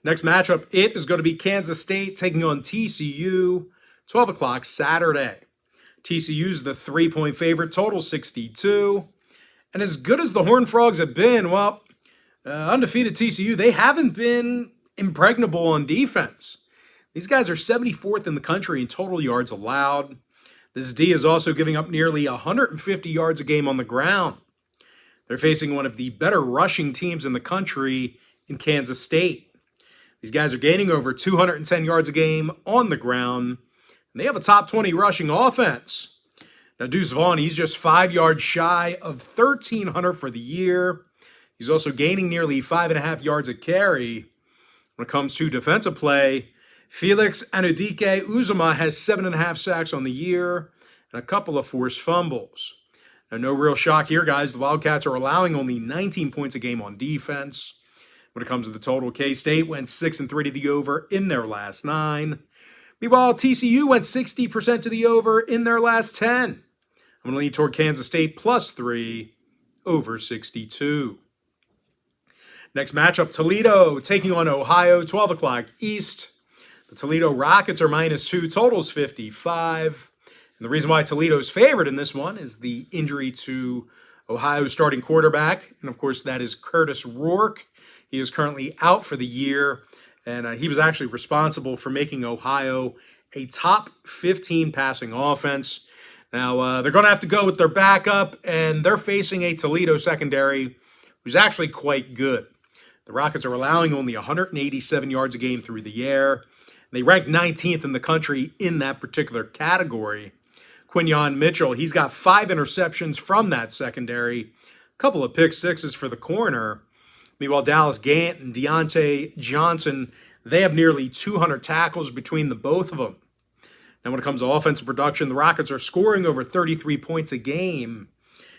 Next matchup, it is going to be Kansas State taking on TCU, 12 o'clock Saturday. TCU's the 3-point favorite, total 62. And as good as the Horned Frogs have been, well, undefeated TCU, they haven't been impregnable on defense. These guys are 74th in the country in total yards allowed. This D is also giving up nearly 150 yards a game on the ground. They're facing one of the better rushing teams in the country in Kansas State. These guys are gaining over 210 yards a game on the ground, and they have a top 20 rushing offense. Now, Deuce Vaughn, he's just 5 yards shy of 1,300 for the year. He's also gaining nearly 5.5 yards a carry. When it comes to defensive play, Felix Anudike Uzoma has 7.5 sacks on the year and a couple of forced fumbles. Now, no real shock here, guys. The Wildcats are allowing only 19 points a game on defense. When it comes to the total, K-State went 6-3 to the over in their last 9. Meanwhile, TCU went 60% to the over in their last 10. I'm going to lean toward Kansas State +3 over 62. Next matchup, Toledo taking on Ohio, 12 o'clock East. The Toledo Rockets are -2, totals 55. And the reason why Toledo's favored in this one is the injury to Ohio's starting quarterback. And of course, that is Curtis Rourke. He is currently out for the year, and he was actually responsible for making Ohio a top 15 passing offense. Now, they're going to have to go with their backup, and they're facing a Toledo secondary who's actually quite good. The Rockets are allowing only 187 yards a game through the air. They rank 19th in the country in that particular category. Quinyon Mitchell, he's got 5 interceptions from that secondary, a couple of pick sixes for the corner. Meanwhile, Dallas Gant and Deontay Johnson, they have nearly 200 tackles between the both of them. Now, when it comes to offensive production, the Rockets are scoring over 33 points a game.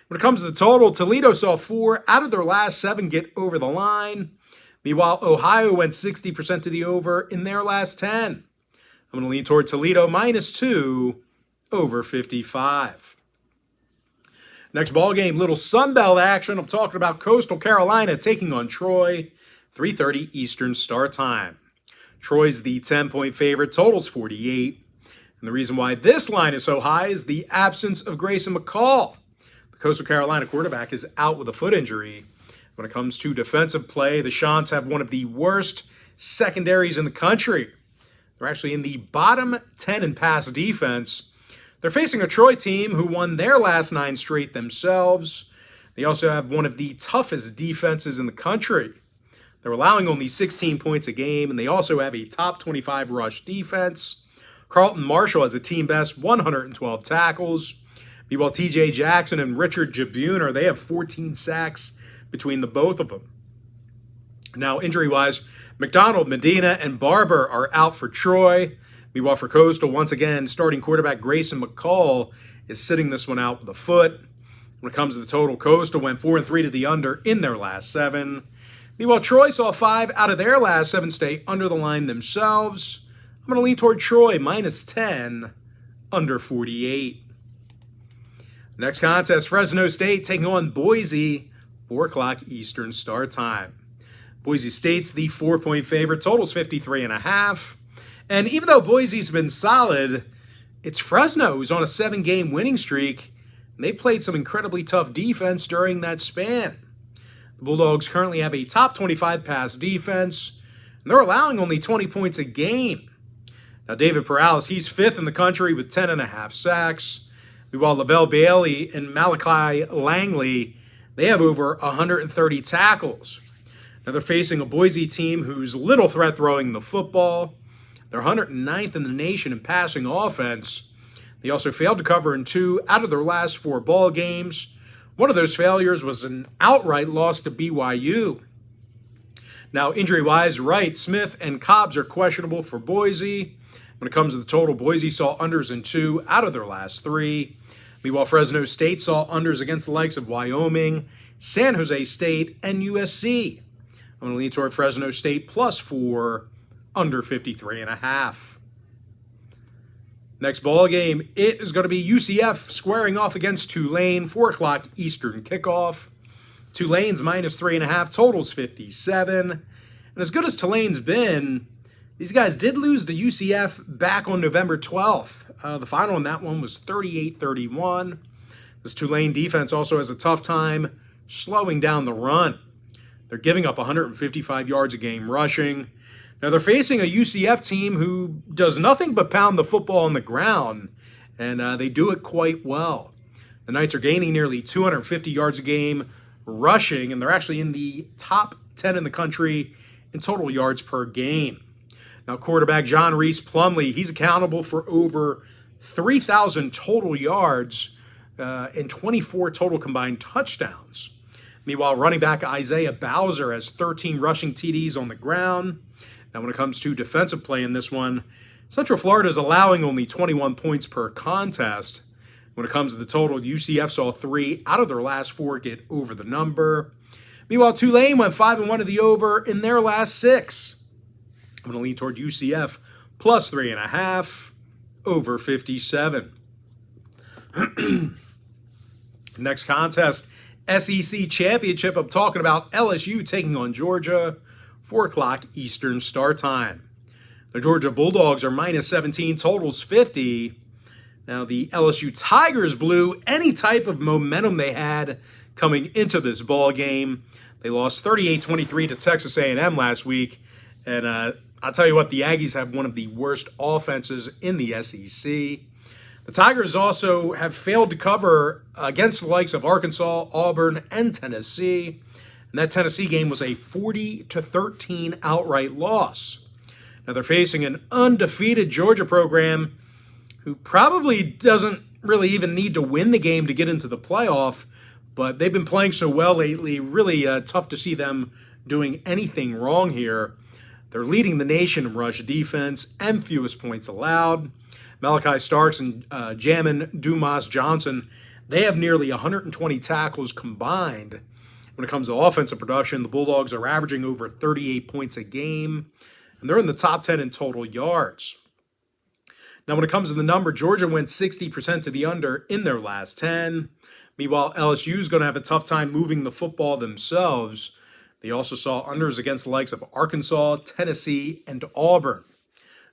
When it comes to the total, Toledo saw 4 out of their last 7 get over the line. Meanwhile, Ohio went 60% to the over in their last 10. I'm going to lean toward Toledo -2 over 55. Next ball game, little Sunbelt action. I'm talking about Coastal Carolina taking on Troy, 3:30 Eastern start time. Troy's the 10-point favorite, totals 48. And the reason why this line is so high is the absence of Grayson McCall. The Coastal Carolina quarterback is out with a foot injury. When it comes to defensive play, the Chants have one of the worst secondaries in the country. They're actually in the bottom 10 in pass defense. They're facing a Troy team who won their last 9 straight themselves. They also have one of the toughest defenses in the country. They're allowing only 16 points a game, and they also have a top 25 rush defense. Carlton Marshall has a team best 112 tackles. Meanwhile, TJ Jackson and Richard Jabuner, they have 14 sacks between the both of them. Now, injury-wise, McDonald, Medina, and Barber are out for Troy. Meanwhile, for Coastal, once again, starting quarterback Grayson McCall is sitting this one out with a foot. When it comes to the total, Coastal went 4-3 to the under in their last 7. Meanwhile, Troy saw 5 out of their last 7 stay under the line themselves. I'm going to lean toward Troy -10, under 48. Next contest, Fresno State taking on Boise, 4 o'clock Eastern start time. Boise State's the 4-point favorite, totals 53.5. And even though Boise's been solid, it's Fresno who's on a 7-game winning streak, and they've played some incredibly tough defense during that span. The Bulldogs currently have a top 25 pass defense, and they're allowing only 20 points a game. Now, David Perales, he's 5th in the country with 10.5 sacks. Meanwhile, Lavelle Bailey and Malachi Langley, they have over 130 tackles. Now, they're facing a Boise team who's little threat throwing the football. They're 109th in the nation in passing offense. They also failed to cover in 2 out of their last 4 ball games. One of those failures was an outright loss to BYU. Now, injury-wise, Wright, Smith, and Cobbs are questionable for Boise. When it comes to the total, Boise saw unders in 2 out of their last 3. Meanwhile, Fresno State saw unders against the likes of Wyoming, San Jose State, and USC. I'm going to lean toward Fresno State +4, under 53.5. Next ball game, it is going to be UCF squaring off against Tulane, 4 o'clock Eastern kickoff. Tulane's -3.5, totals 57. And as good as Tulane's been, these guys did lose to UCF back on November 12th. The final in that one was 38-31. This Tulane defense also has a tough time slowing down the run. They're giving up 155 yards a game rushing. Now they're facing a UCF team who does nothing but pound the football on the ground, and they do it quite well. The Knights are gaining nearly 250 yards a game rushing, and they're actually in the top 10 in the country in total yards per game. Now, quarterback John Reese Plumlee, he's accountable for over 3,000 total yards and 24 total combined touchdowns. Meanwhile, running back Isaiah Bowser has 13 rushing TDs on the ground. Now, when it comes to defensive play in this one, Central Florida is allowing only 21 points per contest. When it comes to the total, UCF saw 3 out of their last 4 get over the number. Meanwhile, Tulane went 5-1 to the over in their last 6. I'm going to lean toward UCF plus 3.5, over 57. Next contest, SEC Championship. I'm talking about LSU taking on Georgia, 4 o'clock Eastern start time. The Georgia Bulldogs are minus 17, totals 50. Now, the LSU Tigers blew any type of momentum they had coming into this ball game. They lost 38-23 to Texas A&M last week. And I'll tell you what, the Aggies have one of the worst offenses in the SEC. The Tigers also have failed to cover against the likes of Arkansas, Auburn, and Tennessee. And that Tennessee game was a 40-13 outright loss. Now they're facing an undefeated Georgia program who probably doesn't really even need to win the game to get into the playoff, but they've been playing so well lately, really tough to see them doing anything wrong here. They're leading the nation in rush defense and fewest points allowed. Malachi Starks and Jamin Dumas Johnson, they have nearly 120 tackles combined. When it comes to offensive production, the Bulldogs are averaging over 38 points a game, and they're in the top 10 in total yards. Now, when it comes to the number, Georgia went 60% to the under in their last 10. Meanwhile, LSU is going to have a tough time moving the football themselves. They also saw unders against the likes of Arkansas, Tennessee, and Auburn.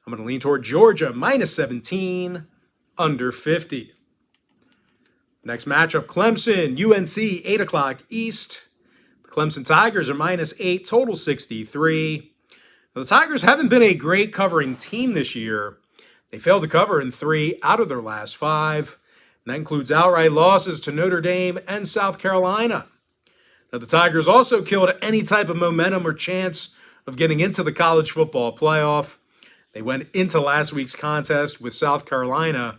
I'm going to lean toward Georgia, minus 17, under 50. Next matchup, Clemson, UNC, 8 o'clock East. The Clemson Tigers are minus 8, total 63. Now, the Tigers haven't been a great covering team this year. They failed to cover in 3 out of their last 5. And that includes outright losses to Notre Dame and South Carolina. Now, the Tigers also killed any type of momentum or chance of getting into the college football playoff. They went into last week's contest with South Carolina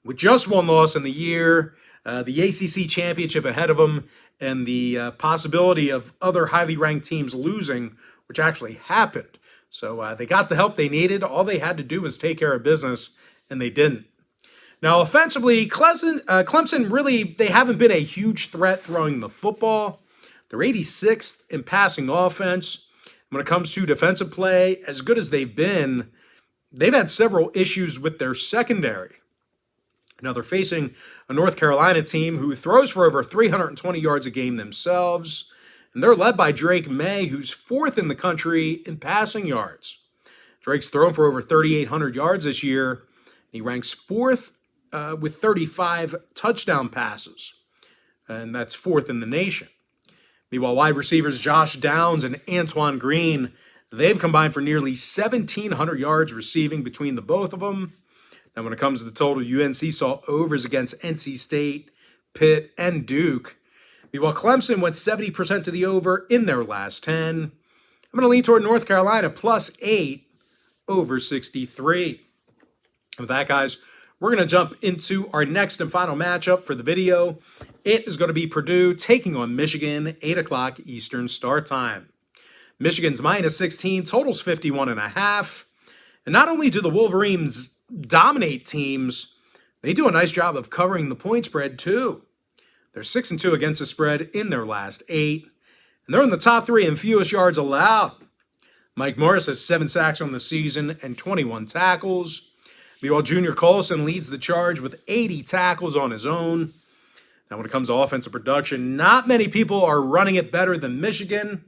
with just 1 loss in the year, the ACC championship ahead of them, and the possibility of other highly ranked teams losing, which actually happened. So they got the help they needed. All they had to do was take care of business, and they didn't. Now, offensively, Clemson really, they haven't been a huge threat throwing the football. They're 86th in passing offense. When it comes to defensive play, as good as they've been, they've had several issues with their secondary. Now, they're facing a North Carolina team who throws for over 320 yards a game themselves, and they're led by Drake May, who's 4th in the country in passing yards. Drake's thrown for over 3,800 yards this year. He ranks 4th with 35 touchdown passes, and that's 4th in the nation. Meanwhile, wide receivers Josh Downs and Antoine Green, they've combined for nearly 1,700 yards receiving between the both of them. Now, when it comes to the total, UNC saw overs against NC State, Pitt, and Duke. Meanwhile, Clemson went 70% to the over in their last 10. I'm going to lean toward North Carolina plus 8, over 63. With that, guys, we're going to jump into our next and final matchup for the video. It is going to be Purdue taking on Michigan, 8 o'clock Eastern start time. Michigan's minus 16, totals 51.5. And not only do the Wolverines dominate teams, they do a nice job of covering the point spread too. They're 6-2 against the spread in their last 8. And they're in the top 3 in fewest yards allowed. Mike Morris has 7 sacks on the season and 21 tackles. Meanwhile, Junior Colson leads the charge with 80 tackles on his own. Now, when it comes to offensive production, not many people are running it better than Michigan.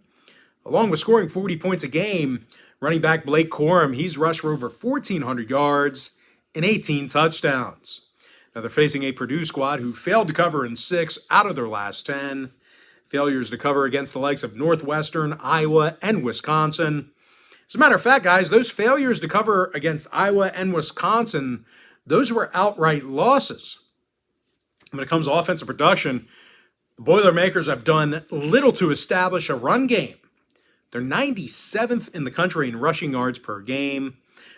Along with scoring 40 points a game, running back Blake Corum, he's rushed for over 1,400 yards and 18 touchdowns. Now they're facing a Purdue squad who failed to cover in 6 out of their last 10. Failures to cover against the likes of Northwestern, Iowa, and Wisconsin. As a matter of fact, guys, those failures to cover against Iowa and Wisconsin, those were outright losses. When it comes to offensive production, the Boilermakers have done little to establish a run game. They're 97th in the country in rushing yards per game.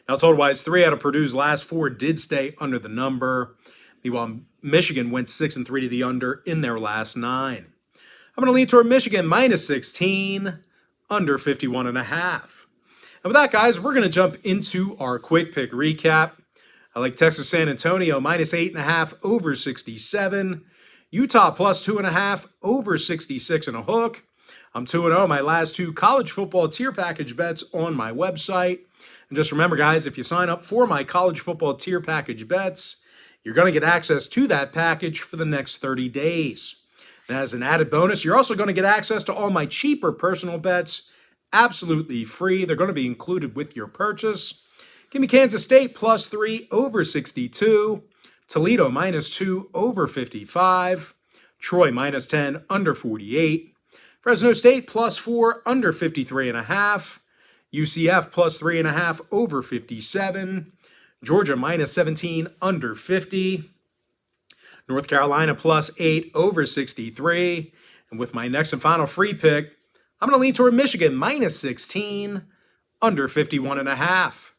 Now, total-wise, 3 out of Purdue's last 4 did stay under the number. Meanwhile, Michigan went 6-3 to the under in their last 9. I'm going to lean toward Michigan minus 16, under 51.5. And with that, guys, we're going to jump into our quick pick recap. I like Texas San Antonio minus 8.5 over 67. Utah plus 2.5 over 66 and a hook. I'm 2-0 my last 2 college football tier package bets on my website. And just remember, guys, if you sign up for my college football tier package bets, you're going to get access to that package for the next 30 days. And as an added bonus, you're also going to get access to all my cheaper personal bets, absolutely free. They're going to be included with your purchase. Give me Kansas State plus 3 over 62. Toledo minus 2 over 55. Troy minus 10 under 48. Fresno State plus 4 under 53.5. UCF plus 3.5 over 57. Georgia minus 17 under 50. North Carolina plus 8 over 63. And with my next and final free pick, I'm going to lean toward Michigan minus 16 under 51.5.